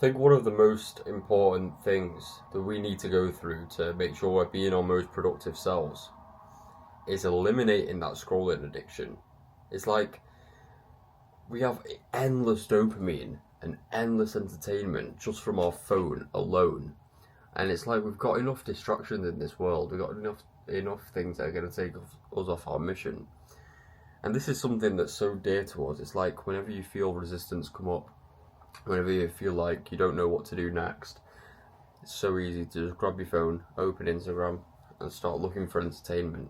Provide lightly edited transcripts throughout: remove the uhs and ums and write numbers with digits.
think one of the most important things that we need to go through to make sure we're being our most productive selves is eliminating that scrolling addiction. It's like we have endless dopamine and endless entertainment just from our phone alone. And it's like we've got enough distractions in this world. We've got enough things that are going to take us off our mission. And this is something that's so dear to us. It's like whenever you feel resistance come up, whenever you feel like you don't know what to do next, it's so easy to just grab your phone, open Instagram, and start looking for entertainment.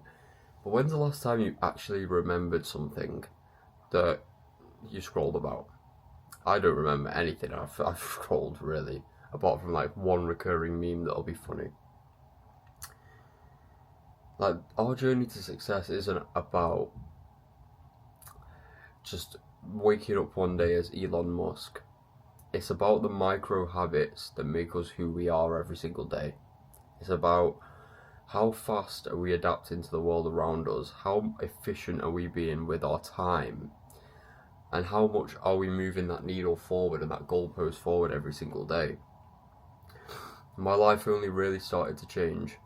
But when's the last time you actually remembered something that you scrolled about? I don't remember anything I've scrolled really, apart from like one recurring meme that'll be funny. Like, our journey to success isn't about just waking up one day as Elon Musk. It's about the micro habits that make us who we are every single day. It's about how fast are we adapting to the world around us, how efficient are we being with our time, and how much are we moving that needle forward and that goalpost forward every single day. My life only really started to change,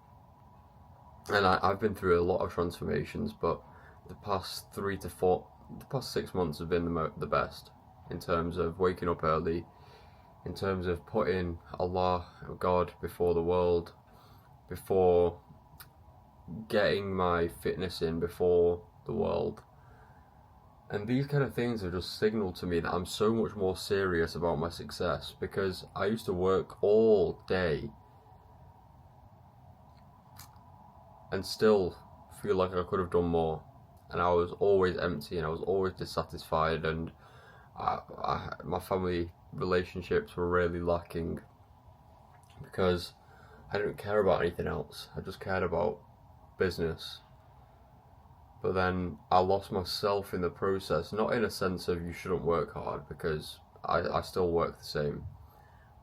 and I've been through a lot of transformations, but the past 6 months have been the best, in terms of waking up early, in terms of putting Allah, God, before the world, before getting my fitness in before the world. And these kind of things have just signaled to me that I'm so much more serious about my success, because I used to work all day and still feel like I could have done more, and I was always empty and I was always dissatisfied, and my family relationships were really lacking because I didn't care about anything else. I just cared about business. But then I lost myself in the process, not in a sense of you shouldn't work hard, because I still work the same,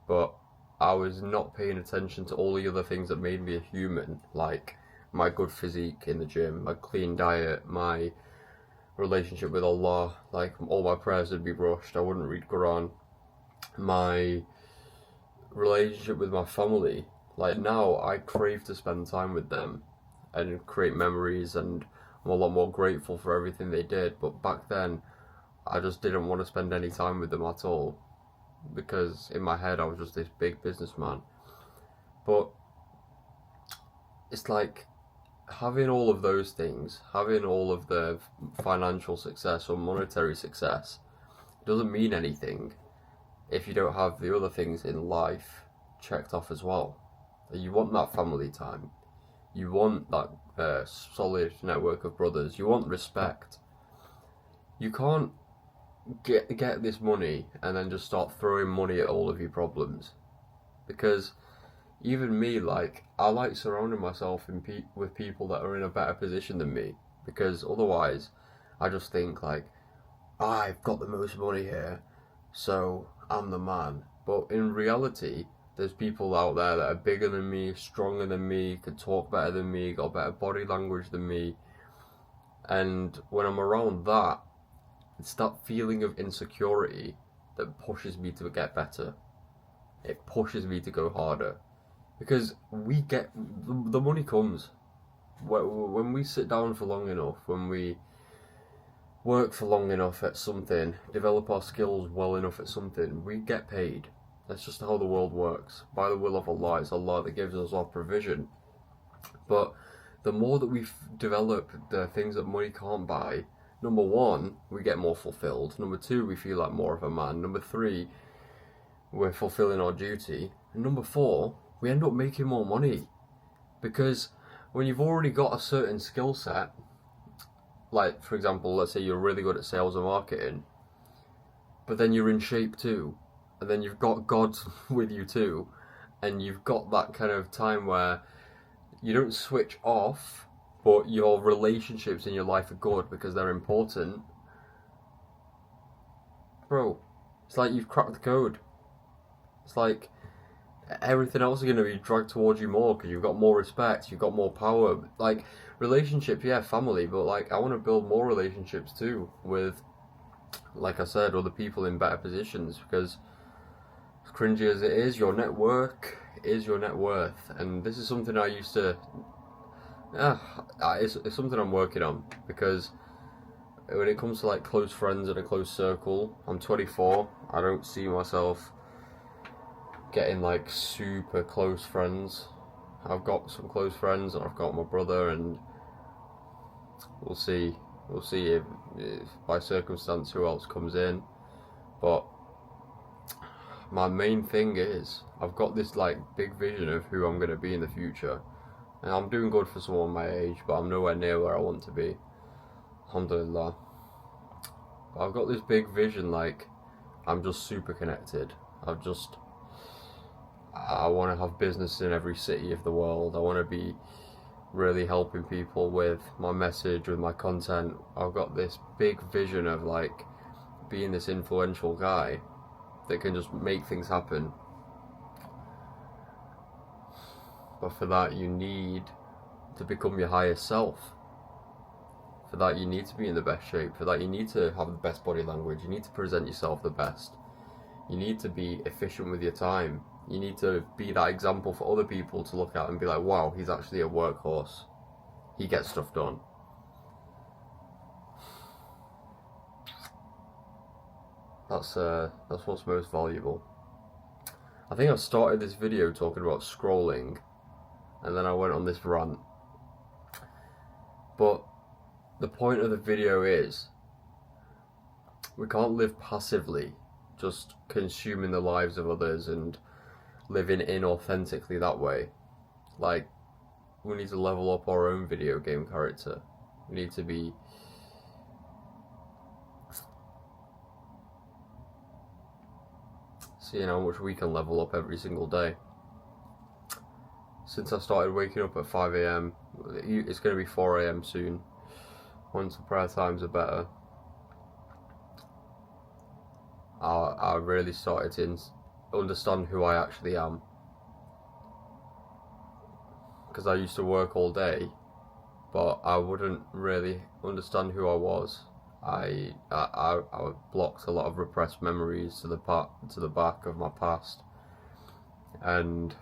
but I was not paying attention to all the other things that made me a human, like my good physique in the gym, my clean diet, my relationship with Allah. Like, all my prayers would be rushed, I wouldn't read Quran. My relationship with my family, like, now I crave to spend time with them and create memories, and I'm a lot more grateful for everything they did. But back then I just didn't want to spend any time with them at all, because in my head I was just this big businessman. But it's like, having all of those things, having all of the financial success or monetary success, doesn't mean anything if you don't have the other things in life checked off as well. You want that family time, you want that solid network of brothers, you want respect. You can't get this money and then just start throwing money at all of your problems, because even me, like, I like surrounding myself with people that are in a better position than me, because otherwise I just think like, I've got the most money here, so I'm the man. But in reality, there's people out there that are bigger than me, stronger than me, can talk better than me, got better body language than me. And when I'm around that, it's that feeling of insecurity that pushes me to get better. It pushes me to go harder. Because the money comes. When we sit down for long enough, when we work for long enough at something, develop our skills well enough at something, we get paid. That's just how the world works. By the will of Allah, it's Allah that gives us our provision. But the more that we develop the things that money can't buy, number one, we get more fulfilled. Number two, we feel like more of a man. Number three, we're fulfilling our duty. And number four, we end up making more money. Because when you've already got a certain skill set, like, for example, let's say you're really good at sales and marketing, but then you're in shape too, and then you've got God with you too, and you've got that kind of time where you don't switch off, but your relationships in your life are good because they're important. Bro, it's like you've cracked the code. It's like everything else is going to be dragged towards you more, because you've got more respect, you've got more power. Like, relationships, yeah, family, but like, I want to build more relationships too with, like I said, other people in better positions, because cringy as it is, your network is your net worth, and this is something I used to. It's something I'm working on, because when it comes to like close friends and a close circle, I'm 24. I don't see myself getting like super close friends. I've got some close friends, and I've got my brother, and we'll see if by circumstance who else comes in. But my main thing is I've got this like big vision of who I'm going to be in the future, and I'm doing good for someone my age, but I'm nowhere near where I want to be, alhamdulillah. But I've got this big vision, like I'm just super connected. I want to have business in every city of the world. I want to be really helping people with my message, with my content. I've got this big vision of like being this influential guy that can just make things happen. But for that you need to become your highest self. For that you need to be in the best shape. For that you need to have the best body language. You need to present yourself the best. You need to be efficient with your time. You need to be that example for other people to look at and be like, wow, he's actually a workhorse. He gets stuff done. That's what's most valuable. I think I started this video talking about scrolling, and then I went on this rant. But the point of the video is, we can't live passively, just consuming the lives of others and living inauthentically that way. Like, we need to level up our own video game character. We need to be seeing how much we can level up every single day. Since I started waking up at 5 AM, it's going to be 4 AM soon, once the prayer times are better, I really started to understand who I actually am. Because I used to work all day, but I wouldn't really understand who I was. I blocked a lot of repressed memories to the back of my past, and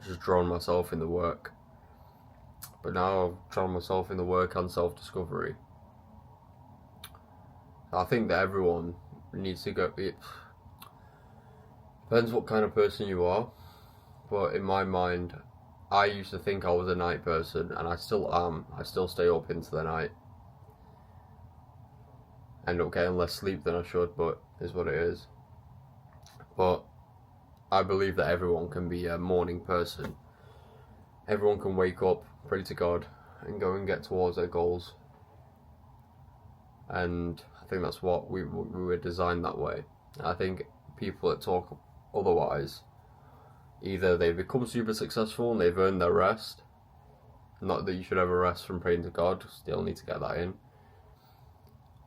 just drawn myself in the work. But now I've drawn myself in the work and self-discovery. I think that everyone needs to go. It depends what kind of person you are, but in my mind, I used to think I was a night person, and I still am. I still stay up into the night. End up getting less sleep than I should, but is what it is. But I believe that everyone can be a morning person. Everyone can wake up, pray to God, and go and get towards their goals. And I think that's what we were designed that way. I think people that talk otherwise, either they become super successful and they've earned their rest. Not that you should ever rest from praying to God, still need to get that in.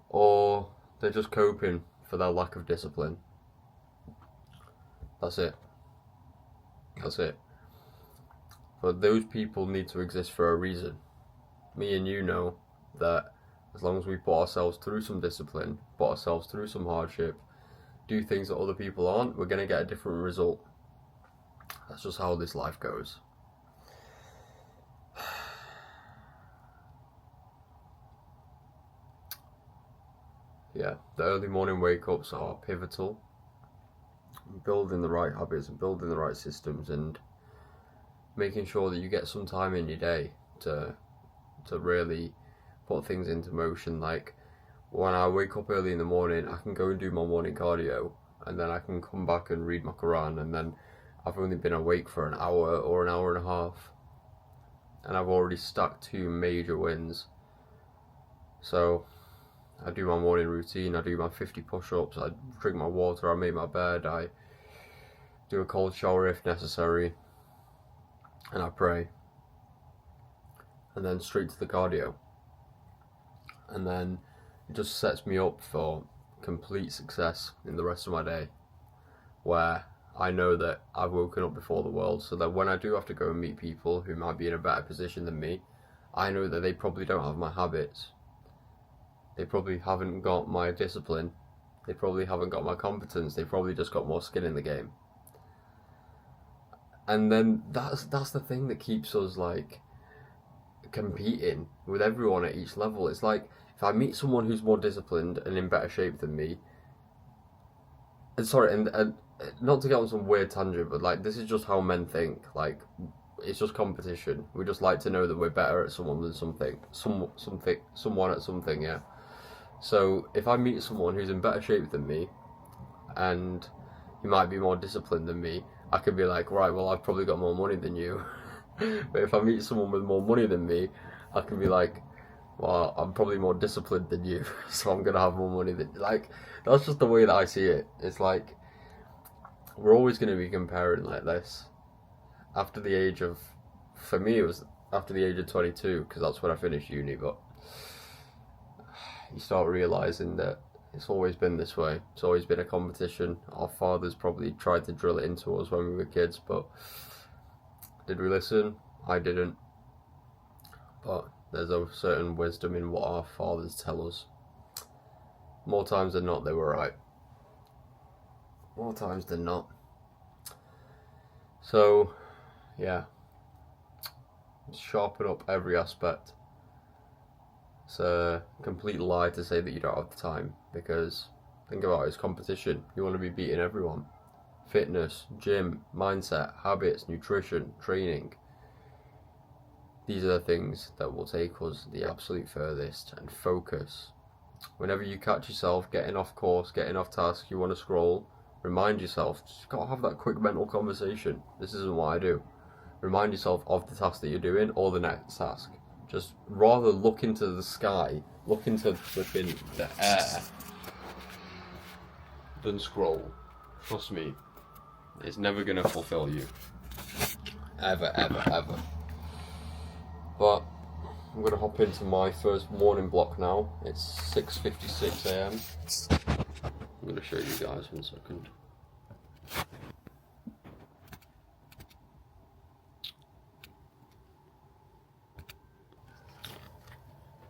Or they're just coping for their lack of discipline. That's it. But those people need to exist for a reason. Me and you know that as long as we put ourselves through some discipline, put ourselves through some hardship, do things that other people aren't, we're going to get a different result. That's just how this life goes. Yeah, the early morning wake-ups are pivotal. Building the right habits and building the right systems, and making sure that you get some time in your day to really put things into motion. Like, when I wake up early in the morning, I can go and do my morning cardio, and then I can come back and read my Quran, and then I've only been awake for an hour or an hour and a half, and I've already stacked 2 major wins. So I do my morning routine, I do my 50 push-ups, I drink my water, I make my bed, I do a cold shower if necessary, and I pray. And then straight to the cardio. And then it just sets me up for complete success in the rest of my day, where I know that I've woken up before the world, so that when I do have to go and meet people who might be in a better position than me, I know that they probably don't have my habits. They probably haven't got my discipline, They probably haven't got my competence. They probably just got more skin in the game. And then that's the thing that keeps us like competing with everyone at each level. It's like if I meet someone who's more disciplined and in better shape than me, and not to get on some weird tangent, but like this is just how men think. Like it's just competition. We just like to know that we're better at someone than someone at something. Yeah. So if I meet someone who's in better shape than me, and he might be more disciplined than me, I could be like, right, well, I've probably got more money than you. But if I meet someone with more money than me, I can be like, well, I'm probably more disciplined than you, so I'm gonna have more money than you. Like, that's just the way that I see it. It's like we're always gonna be comparing like this. After the age of, for me, it was after the age of 22, because that's when I finished uni. But you start realizing that it's always been this way. It's always been a competition. Our fathers probably tried to drill it into us when we were kids, but did we listen? I didn't. But there's a certain wisdom in what our fathers tell us. More times than not, they were right. More times than not. So, yeah. Sharpen up every aspect. It's a complete lie to say that you don't have the time, because think about it, it's competition. You want to be beating everyone. Fitness, gym, mindset, habits, nutrition, training. These are the things that will take us the absolute furthest. And focus. Whenever you catch yourself getting off course, getting off task, you want to scroll, remind yourself, just got to have that quick mental conversation. This isn't what I do. Remind yourself of the task that you're doing or the next task. Just rather look into the sky, look into flipping the air, than scroll. Trust me, it's never going to fulfill you. Ever, ever, ever. But I'm going to hop into my first morning block now. It's 6:56 a.m. I'm going to show you guys 1 second.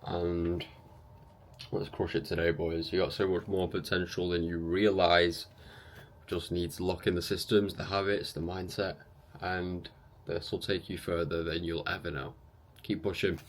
And let's crush it today, boys. You got so much more potential than you realise. Just need to lock in the systems, the habits, the mindset, and this will take you further than you'll ever know. Keep pushing.